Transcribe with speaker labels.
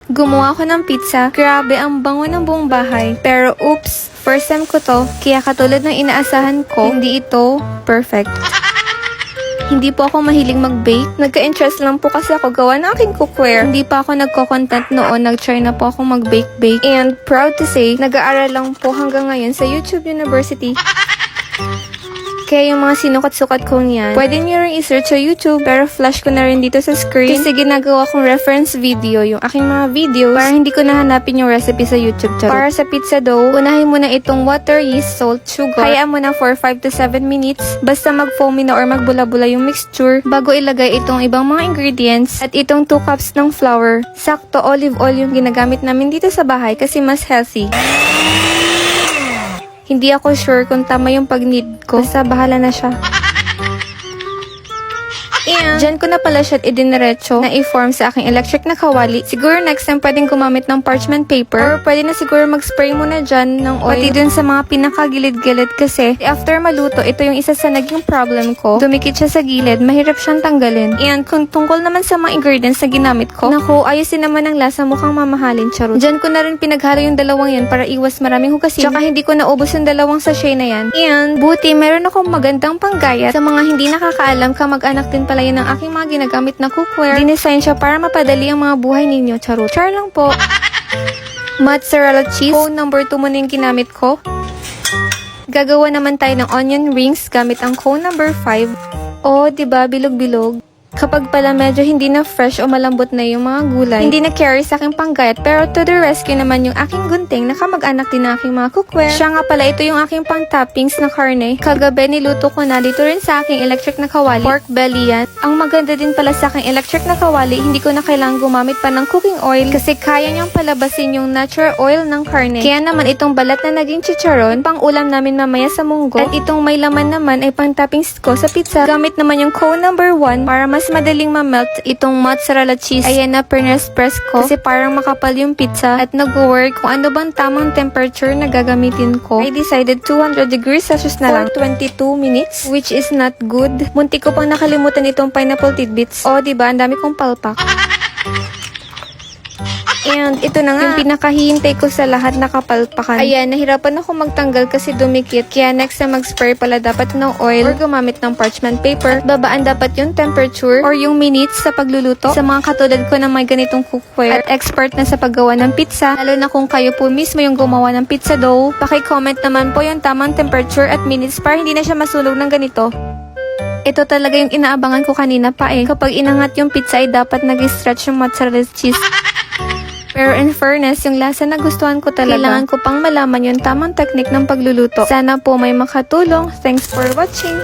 Speaker 1: Gumawa ako ng pizza. Grabe, ang bango ng buong bahay. Pero oops, first time ko to. Kaya katulad ng inaasahan ko, hindi ito perfect. Hindi po ako mahilig mag-bake. Nagka-interest lang po kasi ako gawa ng aking cookware. Hindi pa ako nagko-content noon. Nag-try na po ako mag-bake-bake. And proud to say, nag-aaral lang po hanggang ngayon sa YouTube University. Kaya yung mga sinukat-sukat ko niyan, pwede nyo rin i-search sa YouTube, pero flash ko na rin dito sa screen kasi ginagawa kong reference video yung aking mga videos para hindi ko nahanapin yung recipe sa YouTube. Charot. Para sa pizza dough, unahin mo na itong water, yeast, salt, sugar. Hayaan mo na for 5 to 7 minutes basta mag-foamy na or magbula-bula yung mixture bago ilagay itong ibang mga ingredients at itong 2 cups ng flour. Sakto olive oil yung ginagamit namin dito sa bahay kasi mas healthy. Hindi ako sure kung tama yung pag-knead ko. Basta bahala na siya. And dyan ko na pala siya idiniretso na i-form sa aking electric na kawali. Siguro next time pwedeng gumamit ng parchment paper or pwede na siguro mag-spray muna dyan ng oil. Pati dun sa mga pinakagilid-gilid kasi after maluto, ito yung isa sa naging problem ko. Dumikit siya sa gilid, mahirap siyang tanggalin. And kung tungkol naman sa mga ingredients na ginamit ko, naku, ayusin naman ang lasa, mukhang mamahalin, charot. Dyan ko na rin pinaghalo yung dalawang yan para iwas maraming hugasin. Tsaka hindi ko naubos yung dalawang sachet na yan. And buti, meron akong magandang panggayat. Sa mga hindi nakakaalam, kamag-anak din pala yun ng aking mga ginagamit na cookware. Dinesign siya para mapadali ang mga buhay ninyo. Charot. Char lang po. Mozzarella cheese. Cone number 2 muna yung ginamit ko. Gagawa naman tayo ng onion rings gamit ang cone number 5. Oh, diba? Bilog-bilog. Kapag pala medyo hindi na fresh o malambot na yung mga gulay, hindi na carry sa aking panggayat, pero to the rescue naman yung aking gunting na kamag-anak din na aking mga cookware. Siya nga pala, ito yung aking pang-toppings na karne. Kagabi niluto ko na dito rin sa aking electric na kawali. Pork belly yan. Ang maganda din pala sa aking electric na kawali, hindi ko na kailangang gumamit pa ng cooking oil kasi kaya niyang palabasin yung natural oil ng karne. Kaya naman itong balat na naging chicharon, pang ulam namin mamaya sa munggo. At itong may laman naman ay pang-toppings ko sa pizza. Gamit naman yung cone number 1 para mas madaling ma-melt itong mozzarella cheese. Ayan na, press ko kasi parang makapal yung pizza at nag-work kung ano bang tamang temperature na gagamitin ko. I decided 200 degrees Celsius na lang. 22 minutes, which is not good. Munti ko pang nakalimutan itong pineapple tidbits. O, diba? Ang dami kong palpak. And ito na nga, yung pinakahihintay ko sa lahat nakapalpakan. Ayan, nahirapan ako magtanggal kasi dumikit. Kaya next na mag-spray pala dapat ng oil or gumamit ng parchment paper. At babaan dapat yung temperature or yung minutes sa pagluluto. Sa mga katulad ko na may ganitong cookware at expert na sa paggawa ng pizza, lalo na kung kayo po mismo yung gumawa ng pizza dough, paki-comment naman po yung tamang temperature at minutes para hindi na siya masunog ng ganito. Ito talaga yung inaabangan ko kanina pa eh. Kapag inangat yung pizza ay dapat nag-stretch yung mozzarella cheese. Pero in fairness, yung lasa na gustuhan ko talaga. Kailangan ko pang malaman yung tamang technique ng pagluluto. Sana po may makatulong. Thanks for watching!